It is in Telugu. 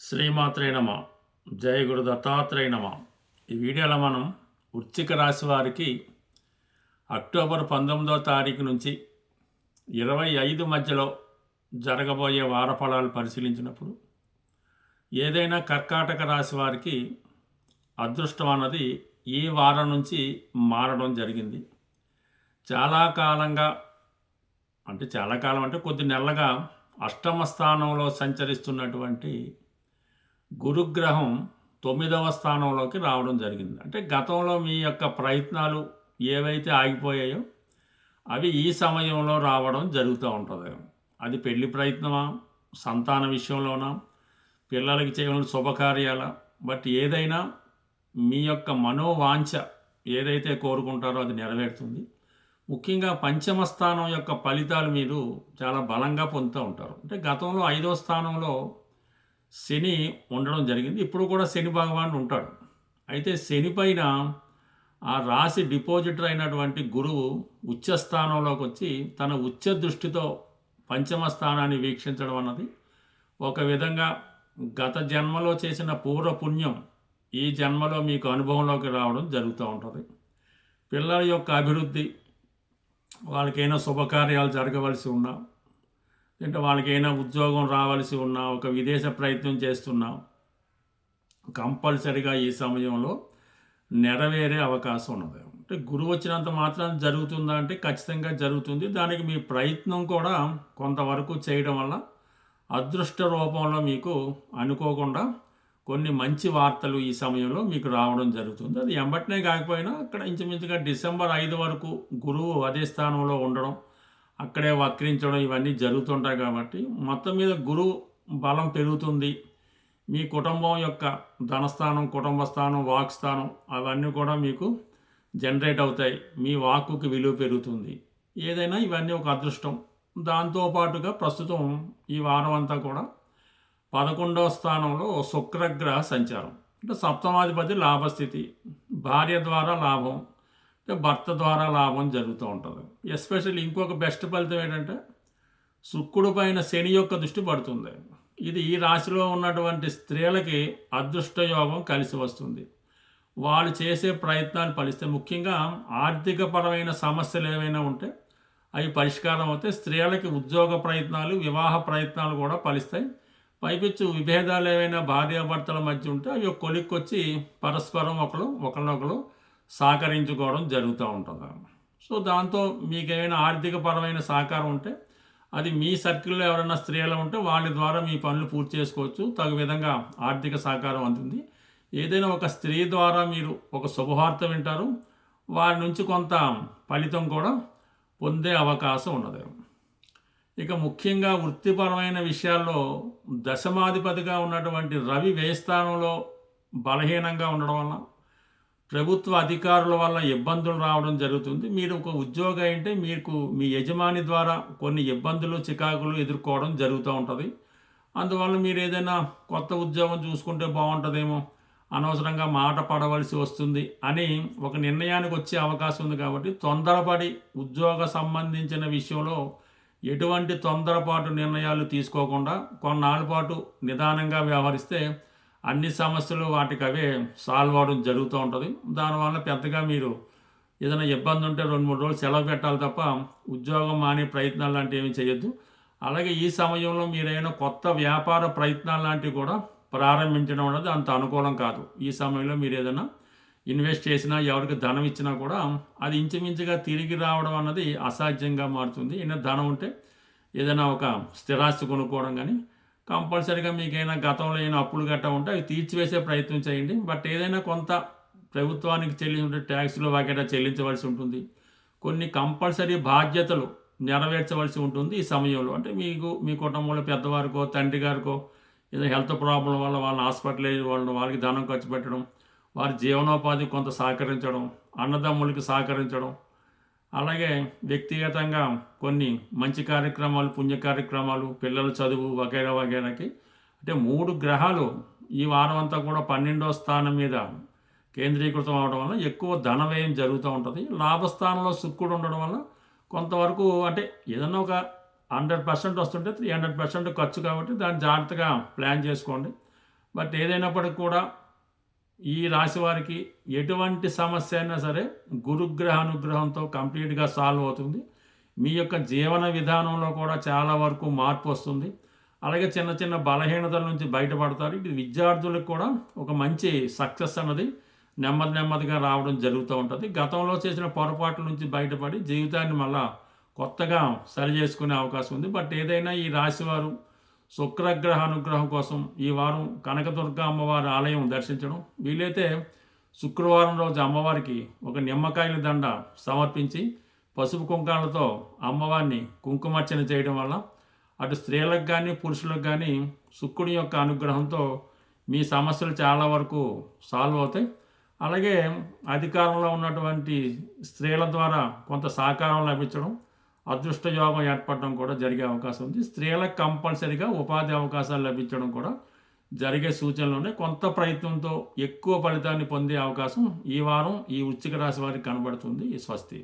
శ్రీమాత్రే నమ. జయ గురు దత్తాత్రేయ నమ. ఈ వీడియోలో మనం వృశ్చిక రాశి వారికి అక్టోబర్ 19వ తారీఖు నుంచి 25 మధ్యలో జరగబోయే వార ఫలాలు పరిశీలించినప్పుడు ఏదైనా కర్కాటక రాశి వారికి అదృష్టం అన్నది ఈ వారం నుంచి మారడం జరిగింది. చాలా కాలం అంటే కొద్ది నెలలుగా అష్టమ స్థానంలో సంచరిస్తున్నటువంటి గురుగ్రహం 9వ స్థానంలోకి రావడం జరిగింది. అంటే గతంలో మీ యొక్క ప్రయత్నాలు ఏవైతే ఆగిపోయాయో అవి ఈ సమయంలో రావడం జరుగుతూ ఉంటుంది. అది పెళ్లి ప్రయత్నమా, సంతాన విషయంలోనా, పిల్లలకి చేయడం శుభకార్యాల, బట్ ఏదైనా మీ యొక్క మనోవాంఛ ఏదైతే కోరుకుంటారో అది నెరవేరుతుంది. ముఖ్యంగా పంచమ స్థానం యొక్క ఫలితాలు మీరు చాలా బలంగా పొందుతూ ఉంటారు. అంటే గతంలో 5వ స్థానంలో శని ఉండడం జరిగింది. ఇప్పుడు కూడా శని భగవానుడు ఉంటాడు. అయితే శని పైన ఆ రాశి డిపాజిటర్ అయినటువంటి గురువు ఉచ్చస్థానంలోకి వచ్చి తన ఉచ్చ దృష్టితో పంచమ స్థానాన్ని వీక్షించడం అన్నది ఒక విధంగా గత జన్మలో చేసిన పూర్వ పుణ్యం ఈ జన్మలో మీకు అనుభవంలోకి రావడం జరుగుతూ ఉంటుంది. పిల్లల యొక్క అభివృద్ధి, వాళ్ళకైనా శుభకార్యాలు జరగవలసి ఉన్నా, అంటే వాళ్ళకైనా ఉద్యోగం రావాల్సి ఉన్నా, ఒక విదేశ ప్రయత్నం చేస్తున్నా, కంపల్సరిగా ఈ సమయంలో నెరవేరే అవకాశం ఉన్నది. అంటే గురువు వచ్చినంత మాత్రం జరుగుతుందా అంటే ఖచ్చితంగా జరుగుతుంది. దానికి మీ ప్రయత్నం కూడా కొంతవరకు చేయడం వల్ల అదృష్ట రూపంలో మీకు అనుకోకుండా కొన్ని మంచి వార్తలు ఈ సమయంలో మీకు రావడం జరుగుతుంది. అది ఎంబటినే కాకపోయినా అక్కడ ఇంచుమించుగా డిసెంబర్ 5 వరకు గురువు అదే స్థానంలో ఉండడం, అక్కడే వక్రించడం ఇవన్నీ జరుగుతుంటాయి. కాబట్టి మొత్తం మీద గురువు బలం పెరుగుతుంది. మీ కుటుంబం యొక్క ధనస్థానం, కుటుంబ స్థానం, వాక్ స్థానం అవన్నీ కూడా మీకు జనరేట్ అవుతాయి. మీ వాక్కుకి విలువ పెరుగుతుంది. ఏదైనా ఇవన్నీ ఒక అదృష్టం. దాంతోపాటుగా ప్రస్తుతం ఈ వారం అంతా కూడా 11వ స్థానంలో శుక్రగ్రహ సంచారం. అంటే సప్తమాధిపతి లాభస్థితి, భార్య ద్వారా లాభం, అంటే భర్త ద్వారా లాభం జరుగుతూ ఉంటుంది. ఎస్పెషల్లీ ఇంకొక బెస్ట్ ఫలితం ఏంటంటే శుక్రుడు పైన శని యొక్క దృష్టి పడుతుంది. ఇది ఈ రాశిలో ఉన్నటువంటి స్త్రీలకి అదృష్ట యోగం కలిసి వస్తుంది. వాళ్ళు చేసే ప్రయత్నాలు ఫలిస్తే, ముఖ్యంగా ఆర్థికపరమైన సమస్యలు ఏమైనా ఉంటే అవి పరిష్కారం అవుతాయి. స్త్రీలకి ఉద్యోగ ప్రయత్నాలు, వివాహ ప్రయత్నాలు కూడా ఫలిస్తాయి. పైపిచ్చు విభేదాలు ఏవైనా భార్యాభర్తల మధ్య ఉంటే అవి కొలిక్కొచ్చి పరస్పరం ఒకరినొకరు సహకరించుకోవడం జరుగుతూ ఉంటుంది. సో దాంతో మీకు ఏమైనా ఆర్థికపరమైన సహకారం ఉంటే అది మీ సర్కిల్లో ఎవరైనా స్త్రీలు ఉంటే వాళ్ళ ద్వారా మీ పనులు పూర్తి చేసుకోవచ్చు. తగు విధంగా ఆర్థిక సహకారం అందుతుంది. ఏదైనా ఒక స్త్రీ ద్వారా మీరు ఒక శుభవార్త వింటారు, వారి నుంచి కొంత ఫలితం కూడా పొందే అవకాశం ఉన్నది. ఇక ముఖ్యంగా వృత్తిపరమైన విషయాల్లో దశమాధిపతిగా ఉన్నటువంటి రవి వ్యయ స్థానంలో బలహీనంగా ఉండడం వల్ల ప్రభుత్వ అధికారుల వల్ల ఇబ్బందులు రావడం జరుగుతుంది. మీరు ఒక ఉద్యోగి అంటే మీకు మీ యజమాని ద్వారా కొన్ని ఇబ్బందులు, చికాకులు ఎదుర్కోవడం జరుగుతూ ఉంటుంది. అందువల్ల మీరు ఏదైనా కొత్త ఉద్యోగం చూసుకుంటే బాగుంటుందేమో, అనవసరంగా మాట పడవలసి వస్తుంది అని ఒక నిర్ణయానికి వచ్చే అవకాశం ఉంది. కాబట్టి తొందరపడి ఉద్యోగ సంబంధించిన విషయంలో ఎటువంటి తొందరపాటు నిర్ణయాలు తీసుకోకుండా కొన్నాళ్ళ పాటు నిదానంగా వ్యవహరిస్తే అన్ని సమస్యలు వాటికి అవే సాల్వ్ అవడం జరుగుతూ ఉంటుంది. దానివల్ల పెద్దగా మీరు ఏదైనా ఇబ్బంది ఉంటే 2-3 రోజులు సెలవు పెట్టాలి తప్ప ఉద్యోగం మానే ప్రయత్నాలు లాంటివి ఏమీ చేయొద్దు. అలాగే ఈ సమయంలో మీరైనా కొత్త వ్యాపార ప్రయత్నాలు లాంటివి కూడా ప్రారంభించడం అనేది అంత అనుకూలం కాదు. ఈ సమయంలో మీరు ఏదైనా ఇన్వెస్ట్ చేసినా, ఎవరికి ధనం ఇచ్చినా కూడా అది ఇంచుమించుగా తిరిగి రావడం అన్నది అసాధ్యంగా మారుతుంది. ఏదైనా ధనం ఉంటే ఏదైనా ఒక స్థిరాస్తి కొనుక్కోవడం కానీ, కంపల్సరీగా మీకైనా గతంలో ఏమైనా అప్పులు గట్టా ఉంటే అవి తీర్చివేసే ప్రయత్నం చేయండి. బట్ ఏదైనా కొంత ప్రభుత్వానికి చెల్లించే ట్యాక్స్లు వగైరా చెల్లించవలసి ఉంటుంది. కొన్ని కంపల్సరీ బాధ్యతలు నెరవేర్చవలసి ఉంటుంది ఈ సమయంలో. అంటే మీ కుటుంబంలో పెద్దవారికో, తండ్రి గారికో ఏదో హెల్త్ ప్రాబ్లం వల్ల వాళ్ళని హాస్పిటల్ వాళ్ళకి ధనం ఖర్చు పెట్టడం, వారి జీవనోపాధికి కొంత సహకరించడం, అన్నదమ్ములకి సహకరించడం, అలాగే వ్యక్తిగతంగా కొన్ని మంచి కార్యక్రమాలు, పుణ్య కార్యక్రమాలు, పిల్లల చదువు వగైరాకి అంటే 3 గ్రహాలు ఈ వారం అంతా కూడా 12వ స్థానం మీద కేంద్రీకృతం అవడం వల్ల ఎక్కువ ధన వ్యయం జరుగుతూ ఉంటుంది. లాభస్థానంలో శుక్రుడు ఉండడం వల్ల కొంతవరకు అంటే ఏదన్నా ఒక 100% వస్తుంటే 300% ఖర్చు కాబట్టి దాన్ని జాగ్రత్తగా ప్లాన్ చేసుకోండి. బట్ ఏదైనప్పటికి కూడా ఈ రాశి వారికి ఎటువంటి సమస్య అయినా సరే గురుగ్రహ అనుగ్రహంతో కంప్లీట్గా సాల్వ్ అవుతుంది. మీ యొక్క జీవన విధానంలో కూడా చాలా వరకు మార్పు వస్తుంది. అలాగే చిన్న చిన్న బలహీనతల నుంచి బయటపడతారు. ఇది విద్యార్థులకు కూడా ఒక మంచి సక్సెస్ అన్నది నెమ్మదిగా రావడం జరుగుతూ ఉంటుంది. గతంలో చేసిన పొరపాట్ల నుంచి బయటపడి జీవితాన్ని మళ్ళా కొత్తగా సరి చేసుకునే అవకాశం ఉంది. బట్ ఏదైనా ఈ రాశివారు శుక్రగ్రహ అనుగ్రహం కోసం ఈ వారం కనకదుర్గ అమ్మవారి ఆలయం దర్శించడం, వీలైతే శుక్రవారం రోజు అమ్మవారికి ఒక నిమ్మకాయల దండ సమర్పించి పసుపు కుంకాలతో అమ్మవారిని కుంకుమార్చన చేయడం వల్ల అటు స్త్రీలకు కానీ పురుషులకు కానీ శుక్రుడి యొక్క అనుగ్రహంతో మీ సమస్యలు చాలా వరకు సాల్వ్ అవుతాయి. అలాగే అధికారంలో ఉన్నటువంటి స్త్రీల ద్వారా కొంత సహకారం లభించడం, అదృష్ట యోగం ఏర్పడడం కూడా జరిగే అవకాశం ఉంది. స్త్రీలకు కంపల్సరీగా ఉపాధి అవకాశాలు లభించడం కూడా జరిగే సూచనలోనే కొంత ప్రయత్నంతో ఎక్కువ ఫలితాన్ని పొందే అవకాశం ఈ వారం ఈ వృశ్చిక రాశి వారికి కనబడుతుంది. స్వస్తి.